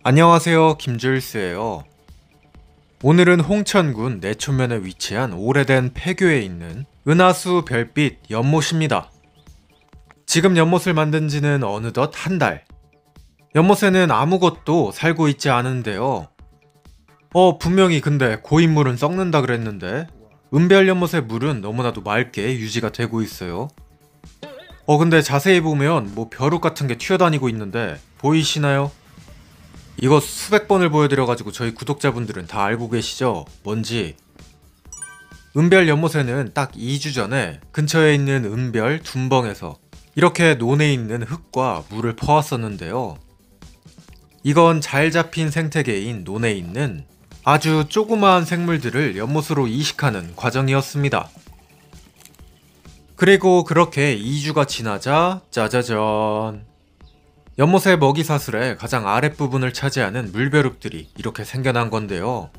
안녕하세요, 김주일스예요. 오늘은 홍천군 내촌면에 위치한 오래된 폐교에 있는 은하수 별빛 연못입니다. 지금 연못을 만든 지는 어느덧 한 달. 연못에는 아무것도 살고 있지 않은데요. 분명히 근데 고인물은 썩는다 그랬는데 은별 연못의 물은 너무나도 맑게 유지가 되고 있어요. 근데 자세히 보면 벼룩 같은 게 튀어다니고 있는데 보이시나요? 이거 수백 번을 보여드려가지고 저희 구독자분들은 다 알고 계시죠? 뭔지. 은별 연못에는 딱 2주 전에 근처에 있는 은별 둔벙에서 이렇게 논에 있는 흙과 물을 퍼왔었는데요. 이건 잘 잡힌 생태계인 논에 있는 아주 조그마한 생물들을 연못으로 이식하는 과정이었습니다. 그리고 그렇게 2주가 지나자 짜자잔, 연못의 먹이사슬의 가장 아랫부분을 차지하는 물벼룩들이 이렇게 생겨난 건데요.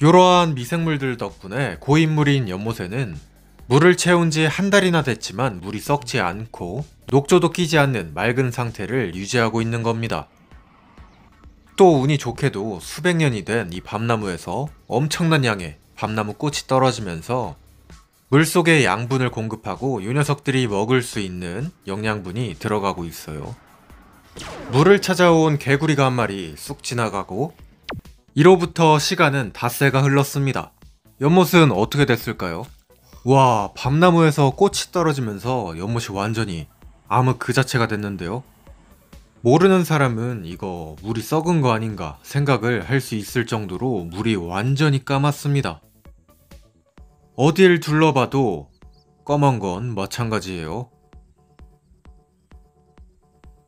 이러한 미생물들 덕분에 고인물인 연못에는 물을 채운 지 한 달이나 됐지만 물이 썩지 않고 녹조도 끼지 않는 맑은 상태를 유지하고 있는 겁니다. 또 운이 좋게도 수백 년이 된 이 밤나무에서 엄청난 양의 밤나무 꽃이 떨어지면서 물속에 양분을 공급하고 이 녀석들이 먹을 수 있는 영양분이 들어가고 있어요. 물을 찾아온 개구리가 한 마리 쑥 지나가고 이로부터 시간은 닷새가 흘렀습니다. 연못은 어떻게 됐을까요? 와, 밤나무에서 꽃이 떨어지면서 연못이 완전히 암흑 그 자체가 됐는데요. 모르는 사람은 이거 물이 썩은 거 아닌가 생각을 할 수 있을 정도로 물이 완전히 까맣습니다. 어딜 둘러봐도 검은 건 마찬가지예요.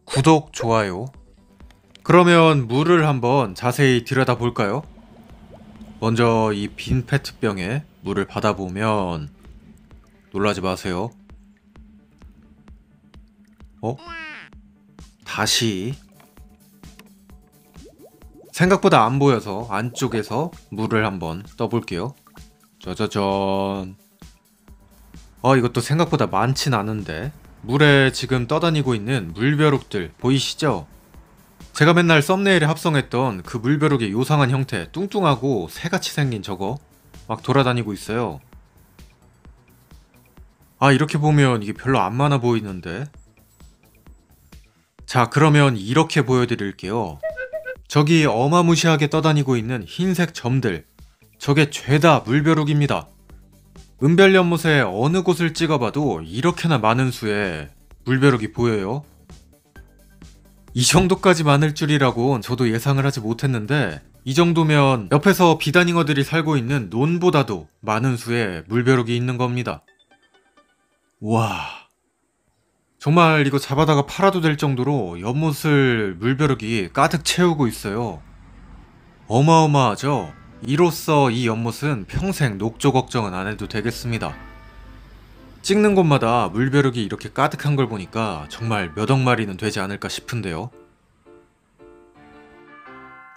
구독, 좋아요. 그러면 물을 한번 자세히 들여다볼까요? 먼저 이 빈 페트병에 물을 받아보면 놀라지 마세요. 다시 생각보다 안 보여서 안쪽에서 물을 한번 떠볼게요. 짜자잔. 이것도 생각보다 많진 않은데 물에 지금 떠다니고 있는 물벼룩들 보이시죠? 제가 맨날 썸네일에 합성했던 그 물벼룩의 요상한 형태, 뚱뚱하고 새같이 생긴 저거 막 돌아다니고 있어요. 이렇게 보면 이게 별로 안 많아 보이는데. 자, 그러면 이렇게 보여드릴게요. 저기 어마무시하게 떠다니고 있는 흰색 점들, 저게 죄다 물벼룩입니다. 은별 연못의 어느 곳을 찍어봐도 이렇게나 많은 수의 물벼룩이 보여요. 이 정도까지 많을 줄이라곤 저도 예상을 하지 못했는데, 이 정도면 옆에서 비단잉어들이 살고 있는 논보다도 많은 수의 물벼룩이 있는 겁니다. 와, 정말 이거 잡아다가 팔아도 될 정도로 연못을 물벼룩이 가득 채우고 있어요. 어마어마하죠? 이로써 이 연못은 평생 녹조 걱정은 안 해도 되겠습니다. 찍는 곳마다 물벼룩이 이렇게 가득한 걸 보니까 정말 몇 억 마리는 되지 않을까 싶은데요.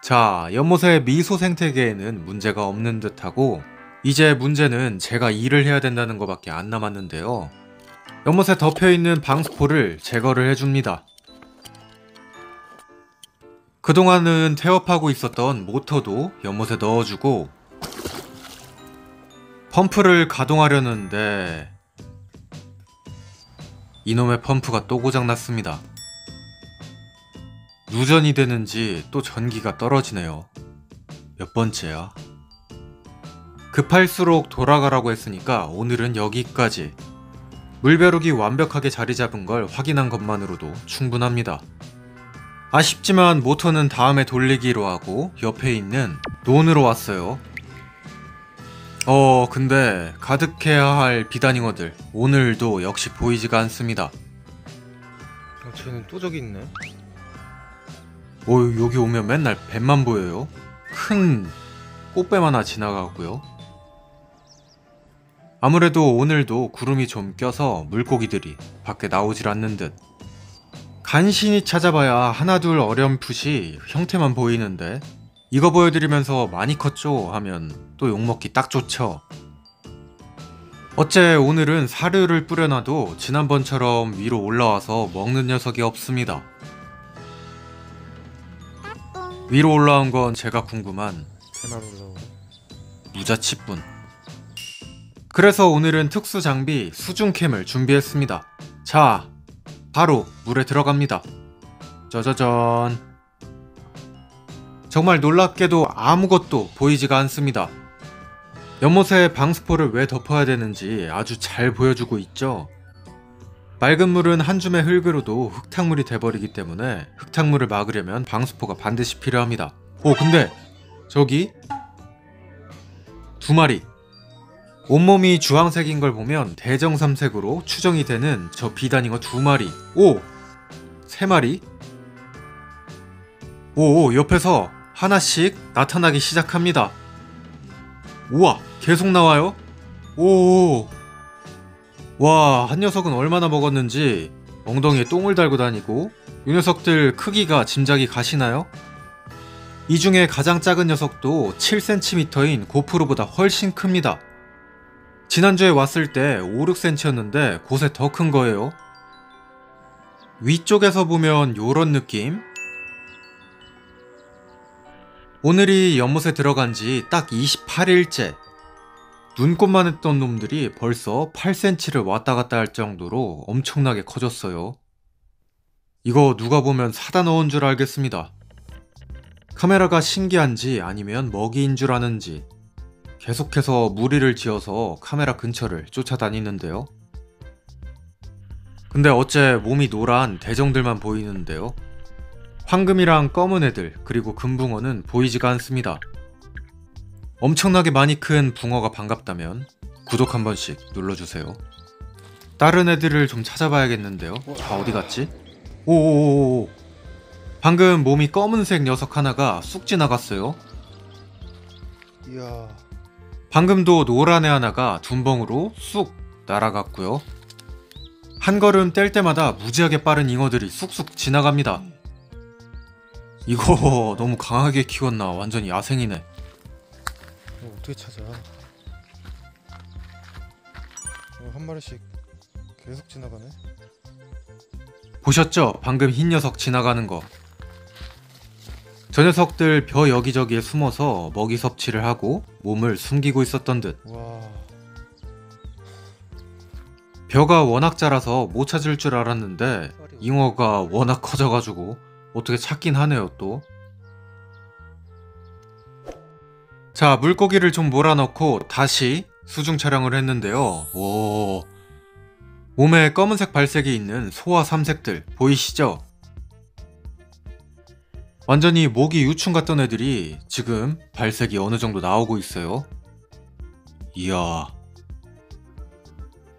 자, 연못의 미소 생태계에는 문제가 없는 듯하고 이제 문제는 제가 일을 해야 된다는 것밖에 안 남았는데요. 연못에 덮여있는 방수포를 제거를 해줍니다. 그동안은 태업하고 있었던 모터도 연못에 넣어주고 펌프를 가동하려는데 이놈의 펌프가 또 고장났습니다. 누전이 되는지 또 전기가 떨어지네요. 몇 번째야? 급할수록 돌아가라고 했으니까 오늘은 여기까지. 물벼룩이 완벽하게 자리 잡은 걸 확인한 것만으로도 충분합니다. 아쉽지만 모터는 다음에 돌리기로 하고 옆에 있는 논으로 왔어요. 근데 가득해야 할 비단잉어들 오늘도 역시 보이지가 않습니다. 쟤는 또 저기 있네. 여기 오면 맨날 뱀만 보여요. 큰 꽃뱀 하나 지나가고요. 아무래도 오늘도 구름이 좀 껴서 물고기들이 밖에 나오질 않는 듯. 간신히 찾아봐야 하나둘 어렴풋이 형태만 보이는데 이거 보여드리면서 많이 컸죠 하면 또 욕먹기 딱 좋죠. 어째 오늘은 사료를 뿌려놔도 지난번처럼 위로 올라와서 먹는 녀석이 없습니다. 위로 올라온 건 제가 궁금한 새날 올라오고. 무자치뿐. 그래서 오늘은 특수 장비 수중캠을 준비했습니다. 자, 바로 물에 들어갑니다. 짜자잔. 정말 놀랍게도 아무것도 보이지가 않습니다. 연못에 방수포를 왜 덮어야 되는지 아주 잘 보여주고 있죠. 맑은 물은 한 줌의 흙으로도 흙탕물이 돼버리기 때문에 흙탕물을 막으려면 방수포가 반드시 필요합니다. 오, 근데 저기 두 마리. 온몸이 주황색인 걸 보면 대정삼색으로 추정이 되는 저 비단잉어 두 마리. 오! 세 마리. 오, 옆에서 하나씩 나타나기 시작합니다. 우와, 계속 나와요? 오, 와, 한 녀석은 얼마나 먹었는지 엉덩이에 똥을 달고 다니고, 이 녀석들 크기가 짐작이 가시나요? 이 중에 가장 작은 녀석도 7cm인 고프로보다 훨씬 큽니다. 지난주에 왔을 때 5, 6cm였는데 곳에 더 큰 거예요. 위쪽에서 보면 요런 느낌? 오늘이 연못에 들어간 지 딱 28일째. 눈꽃만 했던 놈들이 벌써 8cm를 왔다 갔다 할 정도로 엄청나게 커졌어요. 이거 누가 보면 사다 넣은 줄 알겠습니다. 카메라가 신기한지 아니면 먹이인 줄 아는지 계속해서 무리를 지어서 카메라 근처를 쫓아다니는데요. 근데 어째 몸이 노란 대정들만 보이는데요. 황금이랑 검은 애들 그리고 금붕어는 보이지가 않습니다. 엄청나게 많이 큰 붕어가 반갑다면 구독 한 번씩 눌러주세요. 다른 애들을 좀 찾아봐야겠는데요. 다 어디 갔지? 오오오오. 방금 몸이 검은색 녀석 하나가 쑥 지나갔어요. 이야. 방금도 노란 애 하나가 둔벙으로 쑥 날아갔고요. 한 걸음 뗄 때마다 무지하게 빠른 잉어들이 쑥쑥 지나갑니다. 이거 너무 강하게 키웠나? 완전 야생이네. 어떻게 찾아? 한 마리씩 계속 지나가네. 보셨죠? 방금 흰 녀석 지나가는 거. 저 녀석들 벼 여기저기에 숨어서 먹이 섭취를 하고 몸을 숨기고 있었던 듯. 와. 벼가 워낙 자라서 못 찾을 줄 알았는데 잉어가 워낙 커져가지고 어떻게 찾긴 하네요 또. 자, 물고기를 좀 몰아넣고 다시 수중 촬영을 했는데요. 오, 몸에 검은색 발색이 있는 소와 삼색들 보이시죠? 완전히 모기 유충 같던 애들이 지금 발색이 어느 정도 나오고 있어요. 이야.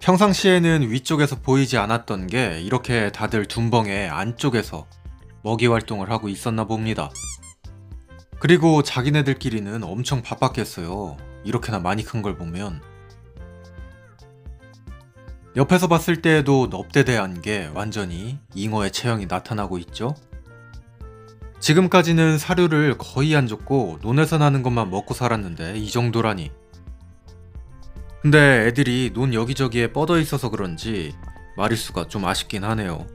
평상시에는 위쪽에서 보이지 않았던 게 이렇게 다들 둔벙의 안쪽에서 먹이 활동을 하고 있었나 봅니다. 그리고 자기네들끼리는 엄청 바빴겠어요. 이렇게나 많이 큰 걸 보면. 옆에서 봤을 때에도 넙대대한 게 완전히 잉어의 체형이 나타나고 있죠. 지금까지는 사료를 거의 안 줬고 논에서 나는 것만 먹고 살았는데 이 정도라니. 근데 애들이 논 여기저기에 뻗어 있어서 그런지 마리수가 좀 아쉽긴 하네요.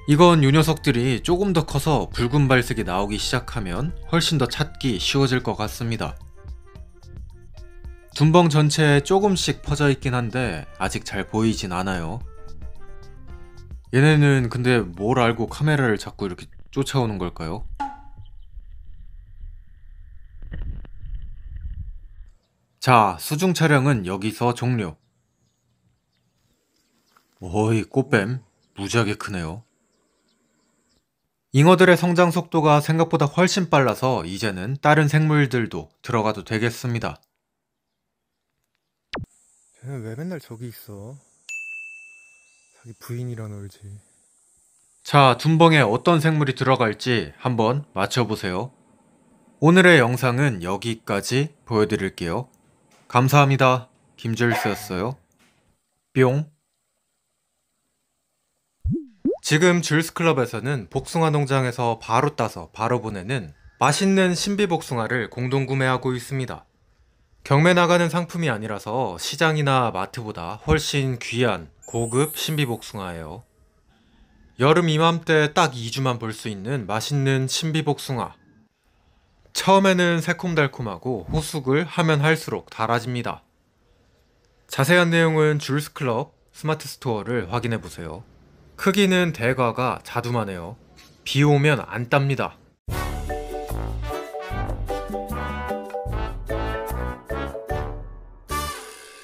이건 요 녀석들이 조금 더 커서 붉은 발색이 나오기 시작하면 훨씬 더 찾기 쉬워질 것 같습니다. 둔벙 전체에 조금씩 퍼져 있긴 한데 아직 잘 보이진 않아요. 얘네는 근데 뭘 알고 카메라를 자꾸 이렇게 쫓아오는 걸까요? 자, 수중 촬영은 여기서 종료. 어이, 꽃뱀 무지하게 크네요. 잉어들의 성장 속도가 생각보다 훨씬 빨라서 이제는 다른 생물들도 들어가도 되겠습니다. 쟤는 왜 맨날 저기 있어? 자기 부인이랑 놀지. 자, 둔벙에 어떤 생물이 들어갈지 한번 맞춰보세요. 오늘의 영상은 여기까지 보여드릴게요. 감사합니다. 김줄스였어요. 뿅. 지금 줄스클럽에서는 복숭아 농장에서 바로 따서 바로 보내는 맛있는 신비복숭아를 공동 구매하고 있습니다. 경매 나가는 상품이 아니라서 시장이나 마트보다 훨씬 귀한 고급 신비복숭아예요. 여름 이맘때 딱 2주만 볼 수 있는 맛있는 신비복숭아. 처음에는 새콤달콤하고 호숙을 하면 할수록 달아집니다. 자세한 내용은 줄스클럽 스마트 스토어를 확인해보세요. 크기는 대과가 자두만해요. 비 오면 안 땁니다.